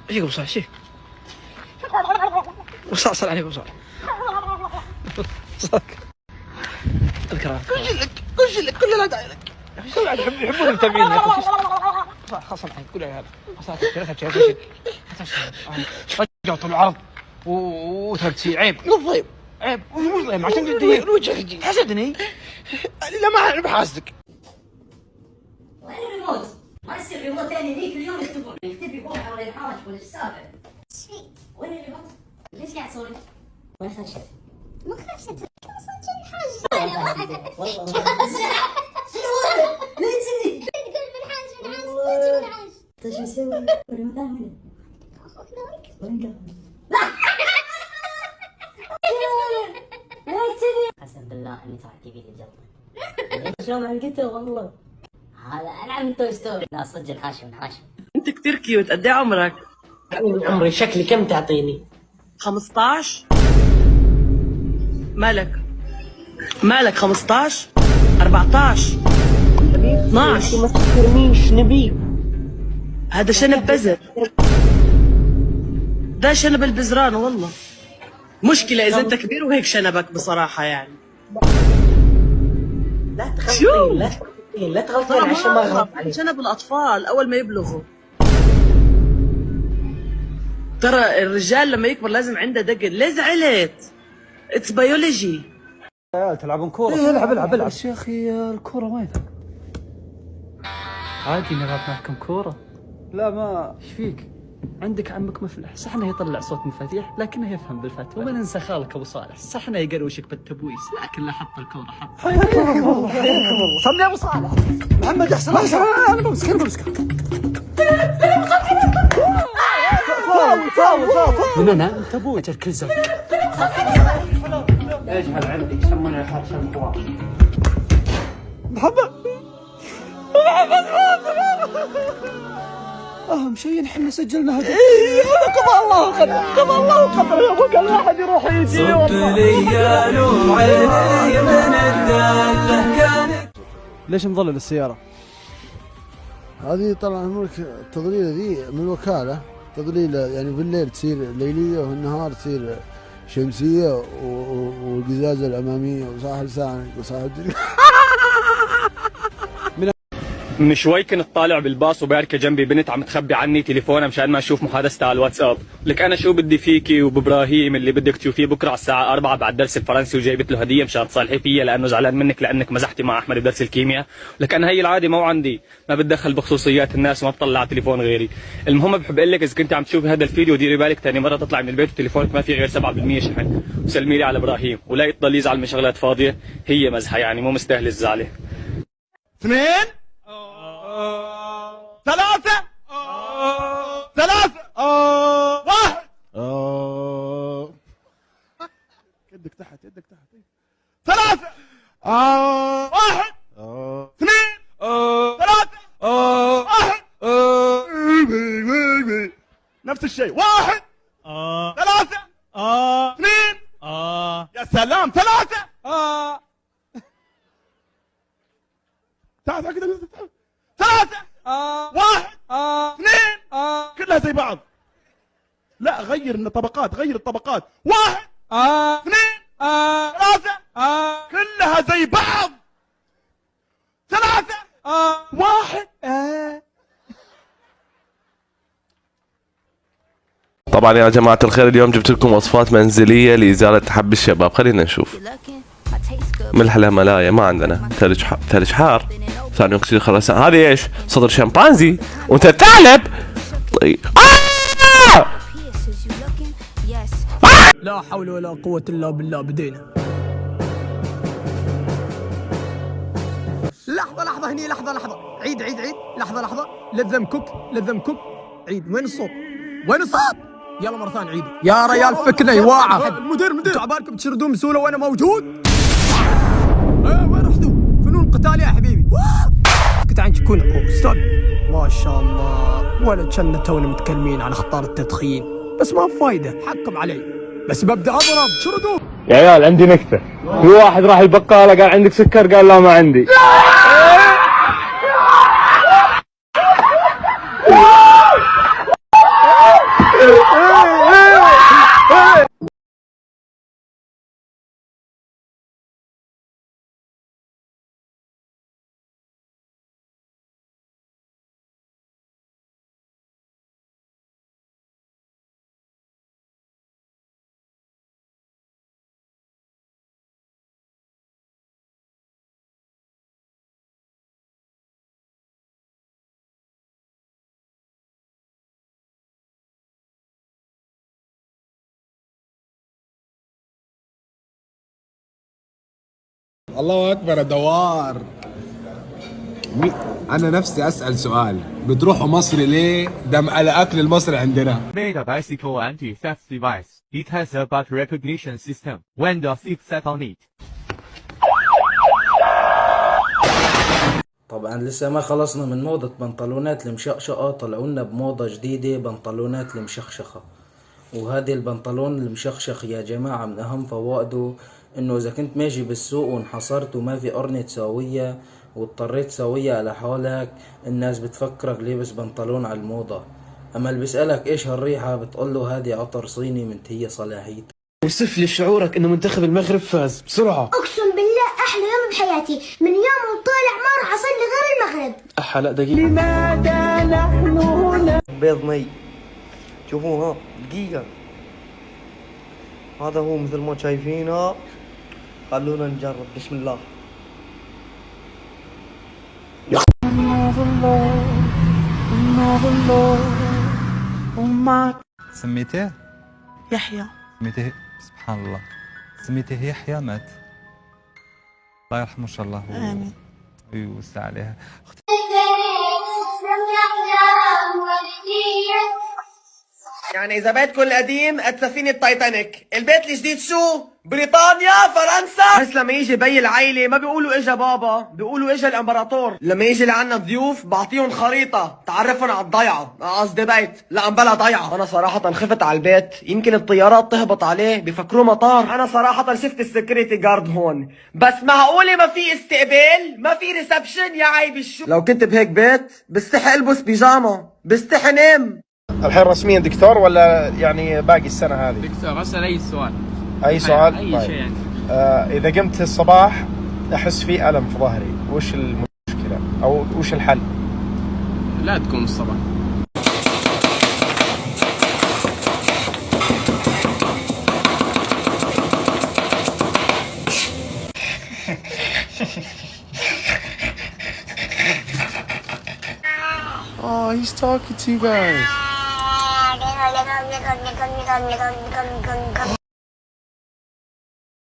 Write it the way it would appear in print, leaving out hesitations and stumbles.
ايش ابو صالح؟ شيك وصل عليك ابو صالح. اذكر وش لك كل لا داعي لك يا اخي. يحبون المتابعين يا اخي. خاصة الحين كل عيال رجعوا طول العرض وترتي عيب. بالضيب عيب مو ظلم عشان جدي وجهك حسدني. لا ما اعرف حاسدك. وين الريموت؟ ما يصير ريموت ثاني ذيك اليوم يكتبون بوحه ولا يحرج ولا السابع. ايش فيك؟ وين الريموت؟ ليش قاعد تصوري؟ ما خرجت. ما خرجت اصلا شي حاجه. والله لا تسمي تقول بالحاج بالعاج. طيب شو نسوي؟ الريموت وين؟ قسم بالله اني طلعت في الجلطه. شلون ما لقيته والله. هذا العب من توي ستوري. لا صدق حاشم. انت كثير كيوت. قد ايه عمرك؟ عمري شكلي كم تعطيني؟ 15. مالك 15 14 12. ما تفكرنيش نبي. هذا شنب بزر. ده شنب البزران والله. مشكلة إذا أنت كبير وهيك شنبك بصراحة يعني. لا تغلطين لا تغلطين عشان ما اغلط عليك. شنب الأطفال أول ما يبلغوا. ترى الرجال لما يكبر لازم عنده دقن. ليه زعلت؟ اتس بيولوجي. تلعبون كورة؟ ايه العب بس يا اخي الكورة وين؟ عادي نلعب معكم كورة. لا ما ايش فيك؟ عندك عمك مفلح، صحنا يطلع صوت مفاتيح لكنه يفهم بالفتوى. وما ننسى خالك ابو صالح، صحنا يقروشك بالتبويس لكن لا حط الكورة حط. حياكم الله صلي ابو صالح. محمد احسن انا بمسك فاول من انا؟ انت ابوي اجل كل زمن. اجهل عندك يسمونه حرس الحوار. محمد اهم شيء احنا سجلنا هذا. قضى الله وقدر يا ابوك الواحد يروح يجي. صب لي نور عيني من الداله كانت. ليش مظلل السياره؟ هذه طبعا عمرك التظليله ذي من الوكاله. تظليله يعني بالليل تصير ليليه وبالنهار تصير شمسيه والقزازه الاماميه وصاح لسانك وصاح من شوي كنت طالع بالباص وباركه جنبي بنت عم تخبي عني تليفونها مشان ما اشوف محادثتها على الواتساب. لك انا شو بدي فيكي وبابراهيم اللي بدك تشوفيه بكره على الساعه 4 بعد درس الفرنسي وجايبت له هديه مشان تصالحي فيها لانه زعلان منك لانك مزحتي مع احمد بدرس الكيمياء. لك انا هي العاده مو عندي، ما بتدخل بخصوصيات الناس وما بطلع على تليفون غيري. المهم بحب اقول لك اذا كنت عم تشوفي هذا الفيديو ديري بالك ثاني مره تطلعي من البيت وتليفونك ما في غير 7% شحن، وسلمي لي على ابراهيم ولا تضل يزعل من شغلات فاضيه. هي مزحه يعني مو مستاهل الزعله. 2 3 1. يدك تحت 3 1 2 3 1. نفس الشيء 1 3 2 يا سلام 3 تعال كده 3 1 2 كلها زي بعض. لا غير الطبقات 1 2 3 كلها زي بعض 3 1. طبعا يا جماعة الخير اليوم جبت لكم وصفات منزلية لإزالة حب الشباب. خلينا نشوف. ملح الهيمالايا ما عندنا. ثلج حار، ثاني اكسيد الخرسان. هذه ايش؟ صدر شمبانزي وانت ثعلب. طيب لا حول ولا قوة الا بالله. بدينا. لحظة هني لحظة. عيد لحظة. لذم كوك. عيد. وين الصوت؟ يلا مرة ثانية عيد. يا ريال فكنا يواعة. مدير تعبانكم تشردون بسهولة وانا موجود. وين رحتوا؟ فنون قتال يا حبيبي. اسكت عنك كون استاذ. ما شاء الله ولد شنا تونا متكلمين عن اخطار التدخين بس ما فايدة. حكم علي بس ببدأ اضرب. شردوا يا عيال عندي نكتة. في واحد راح البقالة قال عندك سكر قال لا ما عندي. الله اكبر يا دوار. انا نفسي اسال سؤال، بتروحوا مصر ليه؟ دم على اكل المصري عندنا. Made a bicycle anti-theft device. It has a butt recognition system. When the thief sat on it. طبعا لسه ما خلصنا من موضة بنطلونات المشقشقة، طلعوا لنا بموضة جديدة بنطلونات المشخشخة. وهذه البنطلون المشخشخ يا جماعة من أهم فوائده إنه إذا كنت ماشي بالسوق وانحصرت وما في قرنة تساوية واضطريت تساويها على حالك، الناس بتفكرك لابس بنطلون على الموضة. أما اللي بيسألك إيش هالريحة بتقوله هذه عطر صيني منتهية صلاحيته. وصف لي شعورك انه منتخب المغرب فاز بسرعة. اقسم بالله احلى يوم بحياتي، من يوم وطالع ما راح اصلي غير المغرب. لا دقيقة. لماذا نحن هنا؟ بيض مي، شوفوها دقيقة، هذا هو مثل ما شايفينه. خلونا نجرب، بسم الله. سميته يحيى. سميته سبحان الله، سميته يحيى مات، الله يرحمه ان شاء الله. آمين. ويوسع عليها. يعني اذا بيتكم القديم قد سفينة تايتانيك، البيت الجديد شو؟ بريطانيا، فرنسا. بس لما يجي بي العيلة ما بيقولوا اجا بابا، بيقولوا اجا الامبراطور. لما يجي لعنا ضيوف بعطيهم خريطة تعرفهم على الضيعة، قصدي بيت، لا بلا ضيعة. انا صراحة خفت على البيت، يمكن الطيارات تهبط عليه بفكروه مطار. انا صراحة شفت السكيورتي جارد هون، بس معقولة ما في استقبال؟ ما في ريسبشن؟ يا عيب الشو. لو كنت بهيك بيت بستحي البس بيجاما، بستحي نام. الحين رسميا دكتور ولا يعني باقي السنة هذه؟ دكتور اسال اي سؤال. اي سؤال؟ اي طيب. شيء يعني. اذا قمت الصباح احس في الم في ظهري، وش المشكلة او وش الحل؟ لا تقوم الصباح. Oh, he's talking to you guys.